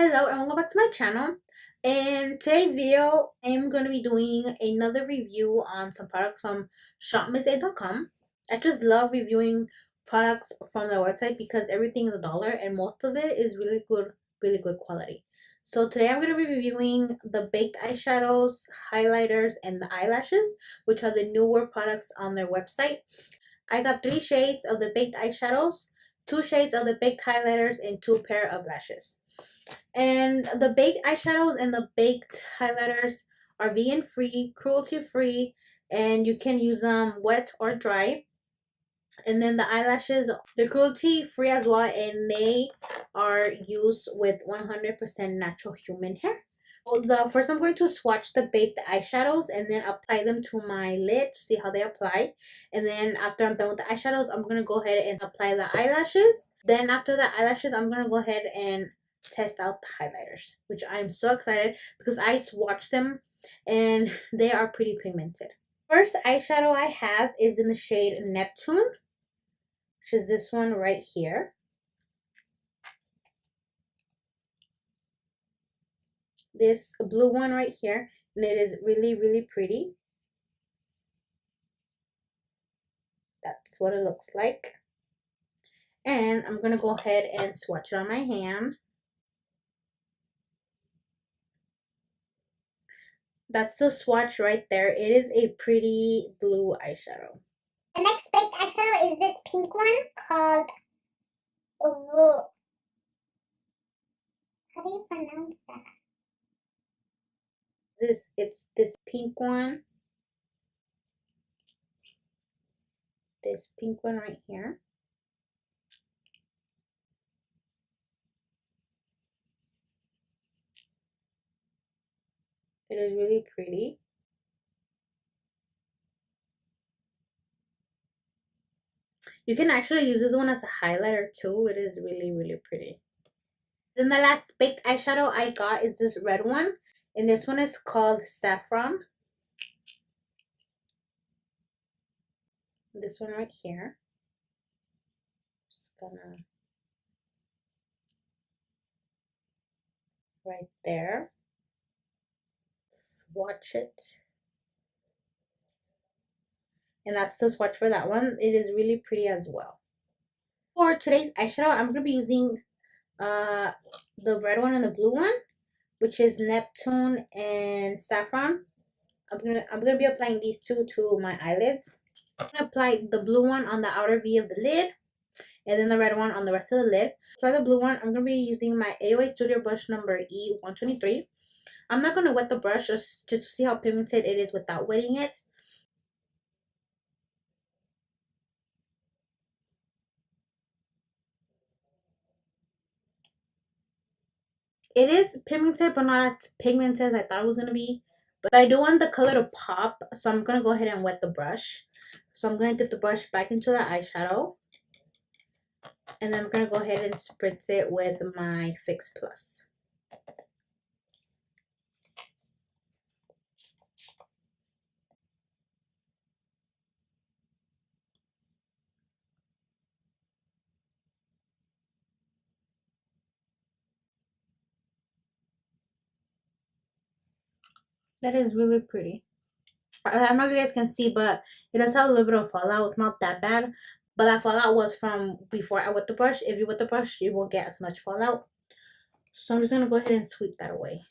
Hello and welcome back to my channel. In today's video, I'm going to be doing another review on some products from shopmissa.com. I just love reviewing products from their website because everything is $1 and most of it is really good quality. So today I'm going to be reviewing the baked eyeshadows, highlighters, and the eyelashes, which are the newer products on their website. I got 3 shades of the baked eyeshadows, 2 shades of the baked highlighters, and 2 pair of lashes. And the baked eyeshadows and the baked highlighters are vegan free, cruelty free, and you can use them wet or dry. And then the eyelashes, they're cruelty free as well, and they are used with 100% natural human hair. First I'm going to swatch the baked eyeshadows and then apply them to my lid to see how they apply. And then after I'm done with the eyeshadows, I'm going to go ahead and apply the eyelashes. Then after the eyelashes, I'm going to go ahead and test out the highlighters, which I'm so excited because I swatched them and they are pretty pigmented. First eyeshadow I have is in the shade Neptune, which is this one right here. This blue one right here, and it is really pretty. That's what it looks like. And I'm gonna go ahead and swatch it on my hand. That's the swatch right there. It is a pretty blue eyeshadow. The next baked eyeshadow is this pink one called how do you pronounce that? It's this pink one. This pink one right here. It is really pretty. You can actually use this one as a highlighter too. It is really pretty. Then the last baked eyeshadow I got is this red one. And this one is called Saffron. This one right here. Just gonna right there. Swatch it. And that's the swatch for that one. It is really pretty as well. For today's eyeshadow, I'm gonna be using the red one and the blue one, which is Neptune and Saffron. I'm gonna be applying these two to my eyelids. I'm gonna apply the blue one on the outer V of the lid, and then the red one on the rest of the lid. For the blue one, I'm gonna be using my AOA Studio brush number E123. I'm not gonna wet the brush just to see how pigmented it is without wetting it. It is pigmented, but not as pigmented as I thought it was going to be. But I do want the color to pop, so I'm going to go ahead and wet the brush. So I'm going to dip the brush back into the eyeshadow. And then I'm going to go ahead and spritz it with my Fix Plus. That is really pretty. I don't know if you guys can see, but it does have a little bit of fallout. It's not that bad. But that fallout was from before I wet the brush. If you wet the brush, you won't get as much fallout. So I'm just going to go ahead and sweep that away.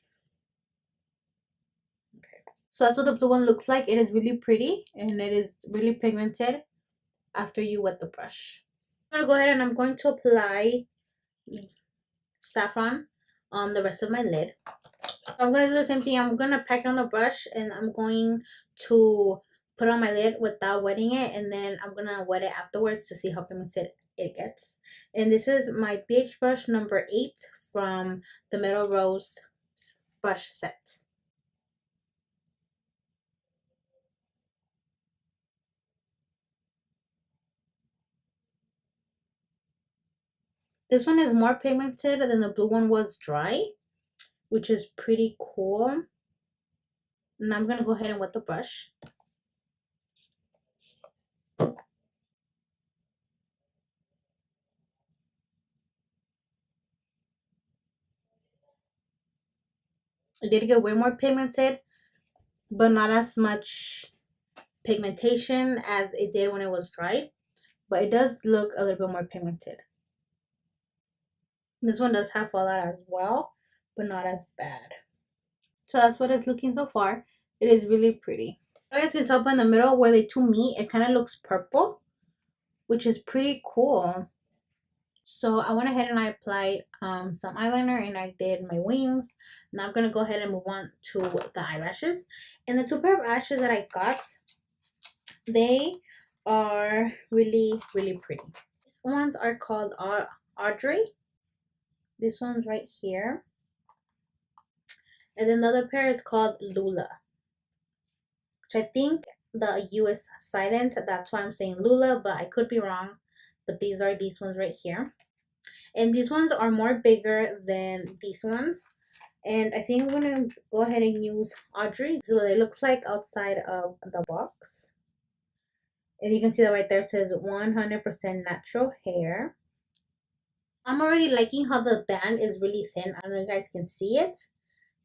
Okay. So that's what the blue one looks like. It is really pretty and it is really pigmented after you wet the brush. I'm going to go ahead and I'm going to apply Saffron on the rest of my lid. I'm going to do the same thing. I'm going to pack it on the brush and I'm going to put on my lid without wetting it, and then I'm going to wet it afterwards to see how pigmented it gets. And this is my BH brush number 8 from the Metal Rose brush set. This one is more pigmented than the blue one was dry, which is pretty cool. And I'm going to go ahead and wet the brush. It did get way more pigmented, but not as much pigmentation as it did when it was dry. But it does look a little bit more pigmented. This one does have fallout as well, but not as bad. So that's what it's looking so far. It is really pretty. You guys can tell in the middle where they two meet, it kind of looks purple, which is pretty cool. So I went ahead and I applied some eyeliner and I did my wings. Now I'm going to go ahead and move on to the eyelashes. And the two pair of eyelashes that I got, they are really, really pretty. These ones are called Audrey. This one's right here. And then the other pair is called Lula, which I think the U is silent. That's why I'm saying Lula, but I could be wrong. But these are these ones right here. And these ones are more bigger than these ones. And I think I'm going to go ahead and use Audrey. This is what it looks like outside of the box. And you can see that right there, it says 100% natural hair. I'm already liking how the band is really thin. I don't know if you guys can see it,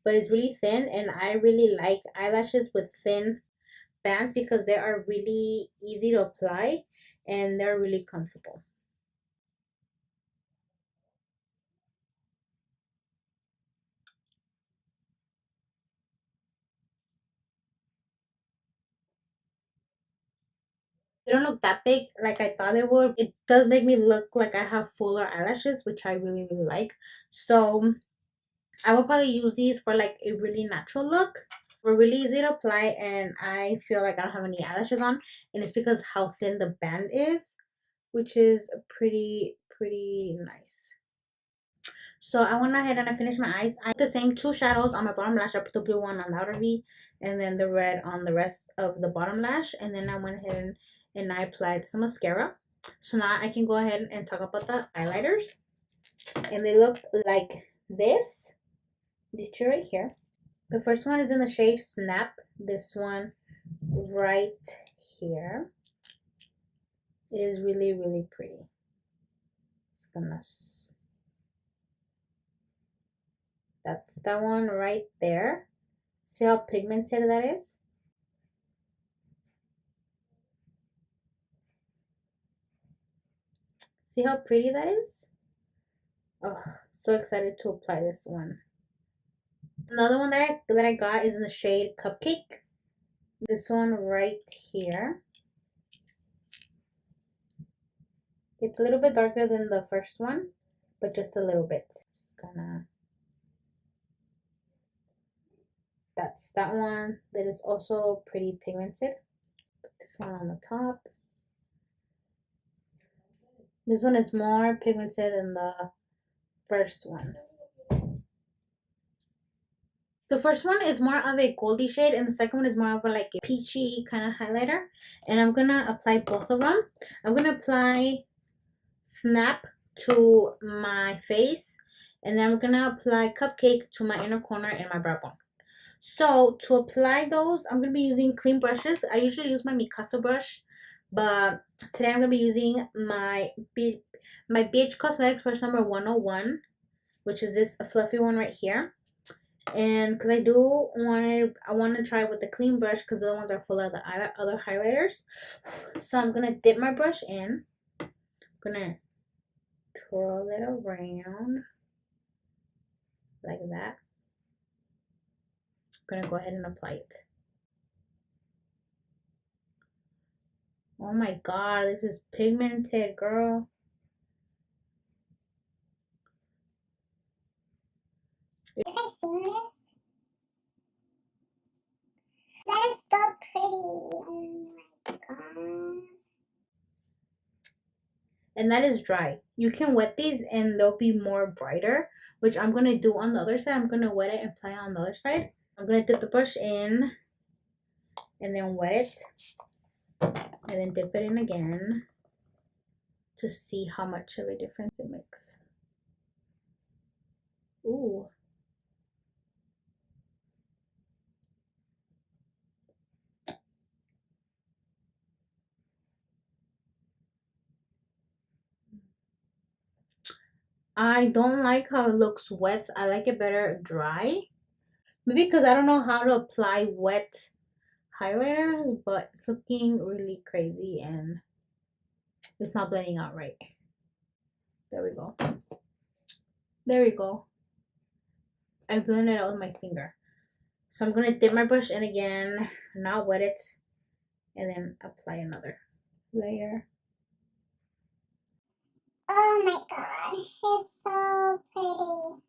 but it's really thin. And I really like eyelashes with thin bands because they are really easy to apply and they're really comfortable. They don't look that big like I thought they would. It does make me look like I have fuller eyelashes, which I really, really like. So I will probably use these for like a really natural look. We're really easy to apply and I feel like I don't have any eyelashes on. And it's because how thin the band is, which is pretty nice. So I went ahead and I finished my eyes. I put the same two shadows on my bottom lash. I put the blue one on the outer V and then the red on the rest of the bottom lash. And then I went ahead and I applied some mascara. So now I can go ahead and talk about the eyeliners. And they look like this. These two right here. The first one is in the shade Snap. This one right here. It is really, really pretty. It's gonna... That's that one right there. See how pigmented that is? See how pretty that is? Oh, so excited to apply this one. Another one that I got is in the shade Cupcake. This one right here. It's a little bit darker than the first one, but just a little bit. Just gonna... That's that one that is also pretty pigmented. Put this one on the top. This one is more pigmented than the first one. The first one is more of a goldy shade and the second one is more of a like a peachy kind of highlighter. And I'm going to apply both of them. I'm going to apply Snap to my face and then I'm going to apply Cupcake to my inner corner and my brow bone. So to apply those, I'm going to be using clean brushes. I usually use my Mikasa brush, but today I'm going to be using my BH Cosmetics brush number 101, which is this fluffy one right here. And because I want to try with the clean brush because the other ones are full of the other highlighters. So I'm going to dip my brush in. I'm going to twirl it around like that. I'm going to go ahead and apply it. Oh my god, this is pigmented, girl. You guys seen this? That is so pretty. Oh my god. And that is dry. You can wet these and they'll be more brighter, which I'm going to do on the other side. I'm going to wet it and apply it on the other side. I'm going to dip the brush in and then wet it and then dip it in again to see how much of a difference it makes. Ooh. I don't like how it looks wet. I like it better dry. Maybe because I don't know how to apply wet highlighters, but it's looking really crazy and it's not blending out right. There we go. There we go. I blended it out with my finger. So I'm gonna dip my brush in again, not wet it, and then apply another layer. Oh my god, it's so pretty.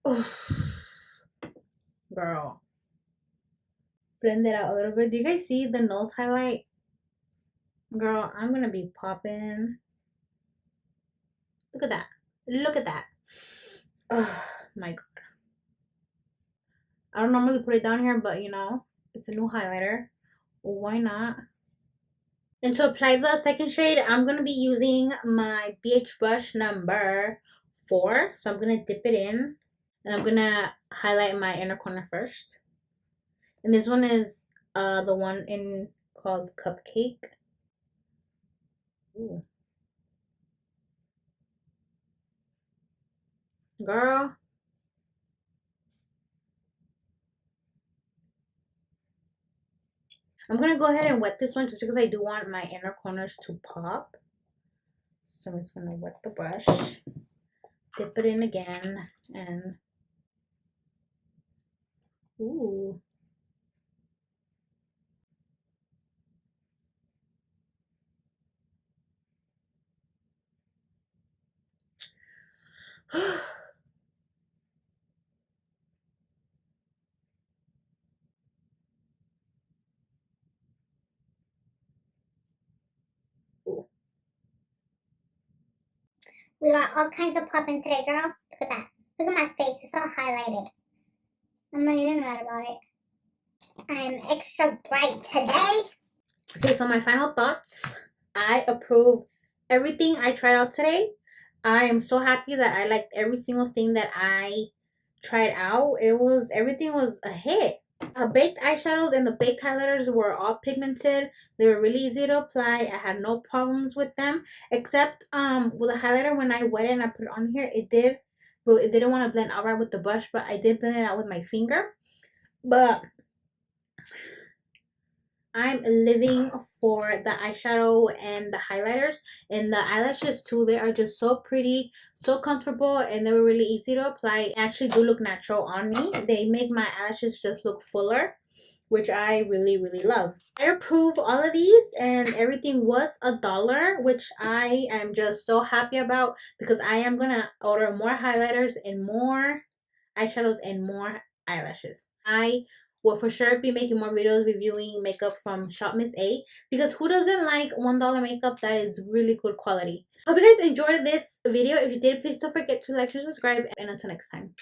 Oof. Girl. Blend it out a little bit. Do you guys see the nose highlight? Girl, I'm gonna be popping. Look at that. Look at that. Oh my god. I don't normally put it down here, but you know, it's a new highlighter. Why not? And to apply the second shade, I'm going to be using my BH brush number 4. So I'm going to dip it in. And I'm going to highlight my inner corner first. And this one is the one in called Cupcake. Ooh. Girl. I'm going to go ahead and wet this one just because I do want my inner corners to pop. So I'm just going to wet the brush. Dip it in again. And ooh. Ooh. We got all kinds of popping today, girl. Look at that. Look at my face. It's all highlighted. I'm not even mad about it. I'm extra bright today. Okay, so my final thoughts. I approve everything I tried out today. I am so happy that I liked every single thing that I tried out. Everything was a hit. Baked eyeshadows and the baked highlighters were all pigmented. They were really easy to apply. I had no problems with them, except with the highlighter when I wet it and I put it on here, but it didn't want to blend out right with the brush. But I did blend it out with my finger. But I'm living for the eyeshadow and the highlighters and the eyelashes too. They are just so pretty, so comfortable, and they were really easy to apply. They actually do look natural on me. They make my eyelashes just look fuller, which I really, really love. I approve all of these, and everything was $1, which I am just so happy about because I am gonna order more highlighters and more eyeshadows and more eyelashes. I will for sure be making more videos reviewing makeup from Shop Miss A because who doesn't like $1 makeup that is really good quality? Hope you guys enjoyed this video. If you did, please don't forget to like and subscribe, and until next time.